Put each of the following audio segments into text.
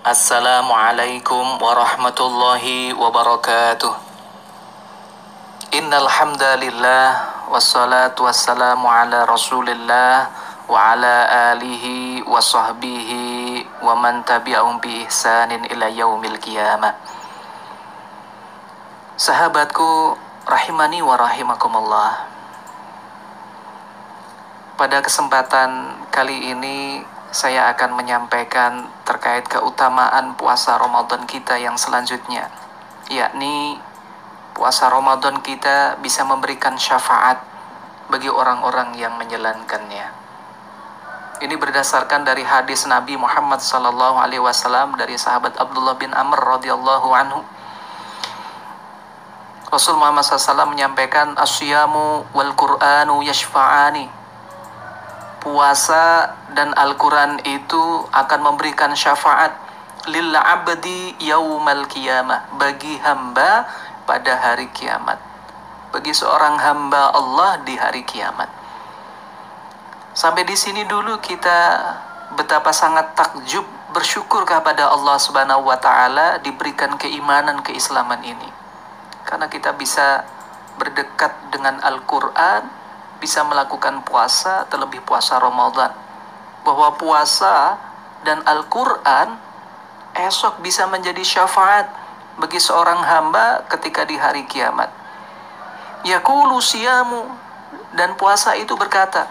Assalamualaikum warahmatullahi wabarakatuh. Innal hamdalillah wassalatu wassalamu ala Rasulillah wa ala alihi wa sahbihi wa man tabi'ahum bi ihsanin ila yaumil qiyamah. Sahabatku rahimani wa rahimakumullah. Pada kesempatan kali ini saya akan menyampaikan terkait keutamaan puasa Ramadan kita yang selanjutnya, yakni puasa Ramadan kita bisa memberikan syafaat bagi orang-orang yang menjalankannya. Ini berdasarkan dari hadis Nabi Muhammad SAW dari sahabat Abdullah bin Amr radhiyallahu anhu. Rasul Muhammad SAW menyampaikan, asyamu wal Qur'anu yashfa'ani. Puasa dan Al-Quran itu akan memberikan syafaat lil abdi yaumal qiyamah, bagi hamba pada hari kiamat, bagi seorang hamba Allah di hari kiamat. Sampai di sini dulu kita betapa sangat takjub bersyukur kepada Allah Subhanahu wa taala diberikan keimanan keislaman ini. Karena kita bisa berdekat dengan Al-Quran, bisa melakukan puasa, terlebih puasa Ramadan. Bahwa puasa dan Al-Quran esok bisa menjadi syafaat bagi seorang hamba ketika di hari kiamat. Yaqulu siyamu, dan puasa itu berkata,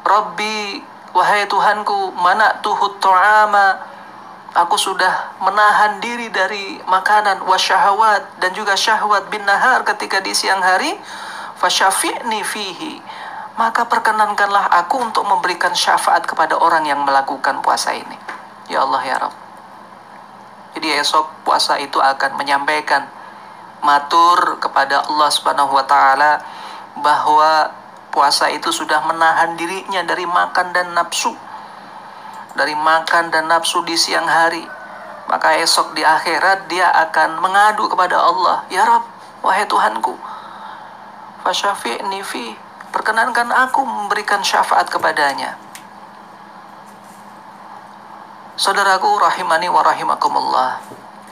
Rabbi, wahai Tuhanku, mana'tuhu ta'ama, aku sudah menahan diri dari makanan, wasyahawat, dan juga syahwat bin nahar ketika di siang hari, fasyafi'ni fihi, maka perkenankanlah aku untuk memberikan syafaat kepada orang yang melakukan puasa ini. Ya Allah ya Rabb. Jadi esok puasa itu akan menyampaikan matur kepada Allah Subhanahu wa taala bahwa puasa itu sudah menahan dirinya dari makan dan nafsu. Dari makan dan nafsu di siang hari. Maka esok di akhirat dia akan mengadu kepada Allah, ya Rabb, wahai Tuhanku, fasyafi'ni fi, perkenankan aku memberikan syafaat kepadanya. Saudaraku rahimani wa rahimakumullah.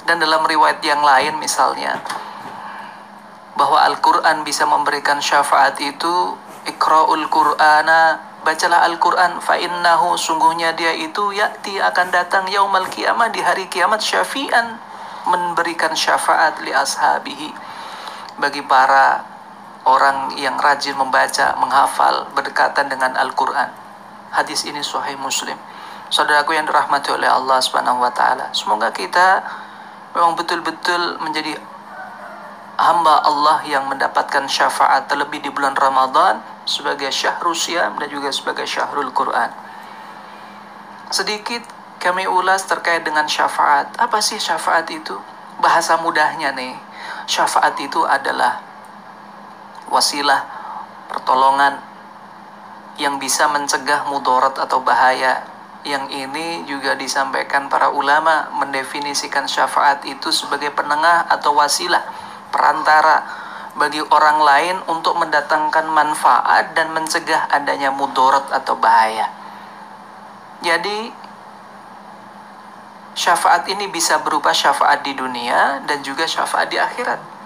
Dan dalam riwayat yang lain misalnya, bahwa Al-Quran bisa memberikan syafaat itu, iqra'ul Qur'ana, bacalah Al-Quran, fa'innahu, sungguhnya dia itu ya'ti, akan datang yaumal qiyamah, di hari kiamat, syafi'an, memberikan syafaat li ashabihi, bagi para orang yang rajin membaca, menghafal, berdekatan dengan Al-Quran. Hadis ini sahih Muslim. Saudaraku yang dirahmati oleh Allah Subhanahu wa taala, semoga kita memang betul-betul menjadi hamba Allah yang mendapatkan syafaat, terlebih di bulan Ramadan sebagai syahrul siyam dan juga sebagai syahrul Quran. Sedikit kami ulas terkait dengan syafaat. Apa sih syafaat itu? Bahasa mudahnya nih, syafaat itu adalah wasilah, pertolongan yang bisa mencegah mudarat atau bahaya. Yang ini juga disampaikan para ulama mendefinisikan syafaat itu sebagai penengah atau wasilah, perantara bagi orang lain untuk mendatangkan manfaat dan mencegah adanya mudarat atau bahaya. Jadi syafaat ini bisa berupa syafaat di dunia dan juga syafaat di akhirat.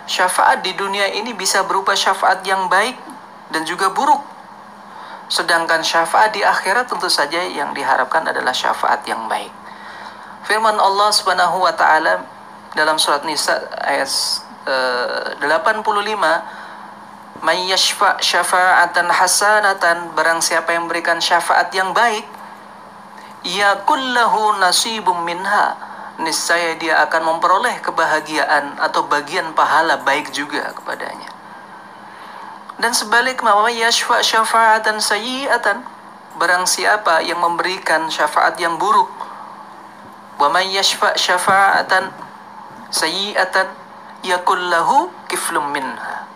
Syafaat di dunia ini bisa berupa syafaat yang baik dan juga buruk. Sedangkan syafaat di akhirat tentu saja yang diharapkan adalah syafaat yang baik. Firman Allah Subhanahu wa taala dalam surat Nisa ayat 85, may yashfa' syafa'atan hasanatan, barang siapa yang memberikan syafaat yang baik, yakul lahu nasibum minha, niscaya dia akan memperoleh kebahagiaan atau bagian pahala baik juga kepadanya. Dan sebaliknya, wa yashfa' syafa'atan sayyi'atan, barang siapa yang memberikan syafaat yang buruk, wa may yashfa' syafa'atan sayyi'atan yakul lahu kiflum minha,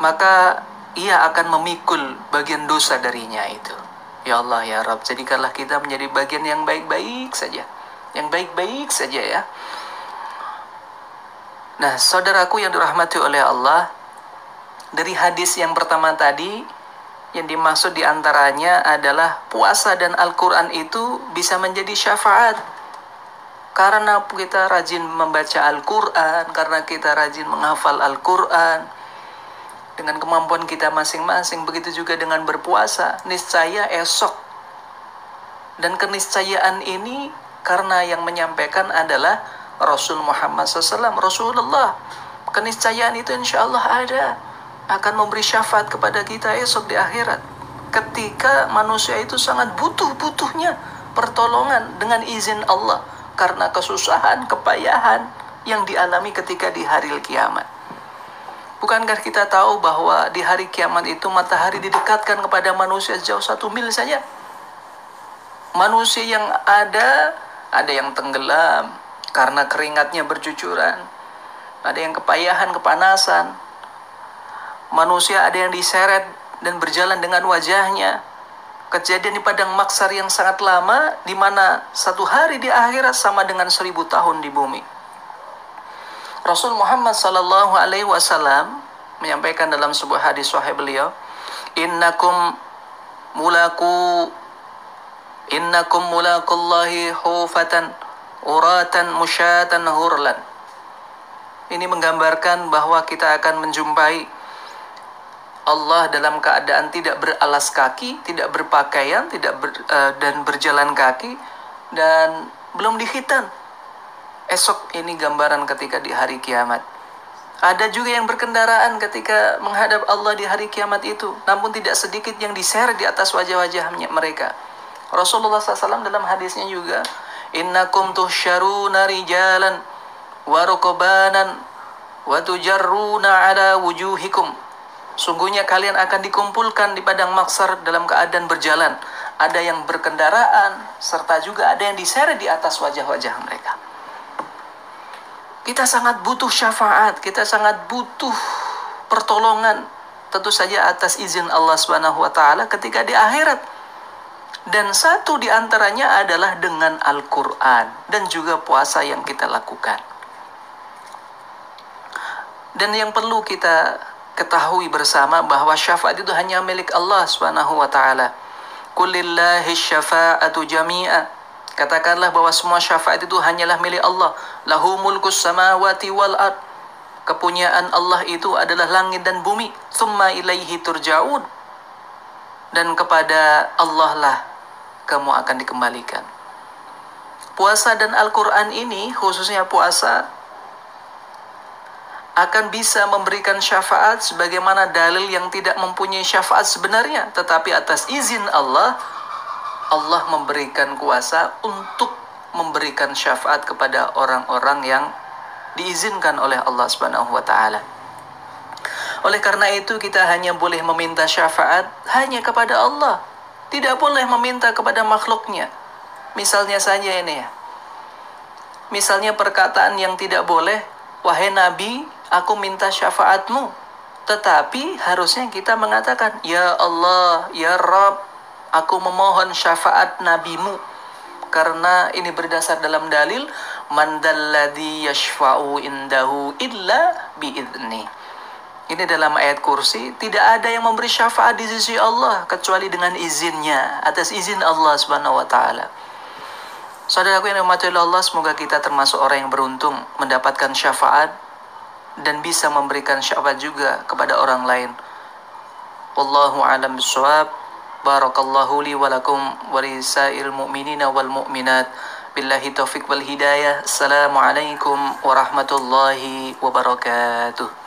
maka ia akan memikul bagian dosa darinya itu. Ya Allah ya Rabb, jadikanlah kita menjadi bagian yang baik-baik saja, yang baik-baik saja ya. Nah, saudaraku yang dirahmati oleh Allah, dari hadis yang pertama tadi, yang dimaksud diantaranya adalah puasa dan Al-Quran itu bisa menjadi syafaat Karena kita rajin membaca Al-Quran, karena kita rajin menghafal Al-Quran, dengan kemampuan kita masing-masing, begitu juga dengan berpuasa, niscaya esok. Dan keniscayaan ini karena yang menyampaikan adalah Rasul Muhammad SAW, Rasulullah. Keniscayaan itu insya Allah ada, akan memberi syafaat kepada kita esok di akhirat, ketika manusia itu sangat butuh-butuhnya pertolongan dengan izin Allah, karena kesusahan, kepayahan yang dialami ketika di hari kiamat. Bukankah kita tahu bahwa di hari kiamat itu matahari didekatkan kepada manusia sejauh 1 mil saja? Manusia yang ada yang tenggelam karena keringatnya bercucuran, ada yang kepayahan, kepanasan. Manusia ada yang diseret dan berjalan dengan wajahnya. Kejadian di padang mahsyar yang sangat lama, di mana 1 hari di akhirat sama dengan 1000 tahun di bumi. Rasul Muhammad sallallahu alaihi wasallam menyampaikan dalam sebuah hadis sahih beliau, innakum mulaqullahi hufatan uratan musyatan hurlan. Ini menggambarkan bahwa kita akan menjumpai Allah dalam keadaan tidak beralas kaki, tidak berpakaian, dan berjalan kaki, dan belum dikhitan. Esok ini gambaran ketika di hari kiamat. Ada juga yang berkendaraan ketika menghadap Allah di hari kiamat itu, namun tidak sedikit yang diseret di atas wajah-wajah mereka. Rasulullah SAW dalam hadisnya juga, innakum tuhsyaruna rijalan wa rukbanan wa tujarruna ala wujuhikum. Sungguhnya kalian akan dikumpulkan di padang mahsyar dalam keadaan berjalan. Ada yang berkendaraan, serta juga ada yang diseret di atas wajah-wajah mereka. Kita sangat butuh syafaat, kita sangat butuh pertolongan, tentu saja atas izin Allah SWT ketika di akhirat. Dan satu di antaranya adalah dengan Al-Quran dan juga puasa yang kita lakukan. Dan yang perlu kita ketahui bersama bahwa syafaat itu hanya milik Allah SWT. Qulillahi syafa'atu jami'a. Katakanlah bahwa semua syafaat itu hanyalah milik Allah. Lahu mulkus samawati wal ard. Kepunyaan Allah itu adalah langit dan bumi. Tsumma ilaihi turja'un. Dan kepada Allah lah kamu akan dikembalikan. Puasa dan Al-Quran ini, khususnya puasa, akan bisa memberikan syafaat sebagaimana dalil yang tidak mempunyai syafaat sebenarnya, tetapi atas izin Allah, Allah memberikan kuasa untuk memberikan syafaat kepada orang-orang yang diizinkan oleh Allah SWT. Oleh karena itu kita hanya boleh meminta syafaat hanya kepada Allah, tidak boleh meminta kepada makhluknya. Misalnya saja ini ya, misalnya perkataan yang tidak boleh, wahai Nabi, aku minta syafaatmu. Tetapi harusnya kita mengatakan, ya Allah, ya Rabb, aku memohon syafaat nabimu. Karena ini berdasar dalam dalil, man dalladzi yashfa'u indahu illa bi'idni. Ini dalam ayat kursi, tidak ada yang memberi syafaat di sisi Allah kecuali dengan izinnya, atas izin Allah Subhanahu wa taala. Saudaraku yang dirahmati Allah, semoga kita termasuk orang yang beruntung mendapatkan syafaat dan bisa memberikan syafaat juga kepada orang lain. Wallahu a'lam bishawab. Barakallahu li wa lakum wa lisairil mu'minina wal mu'minat. Billahi taufiq wal hidayah. Assalamualaikum warahmatullahi wabarakatuh.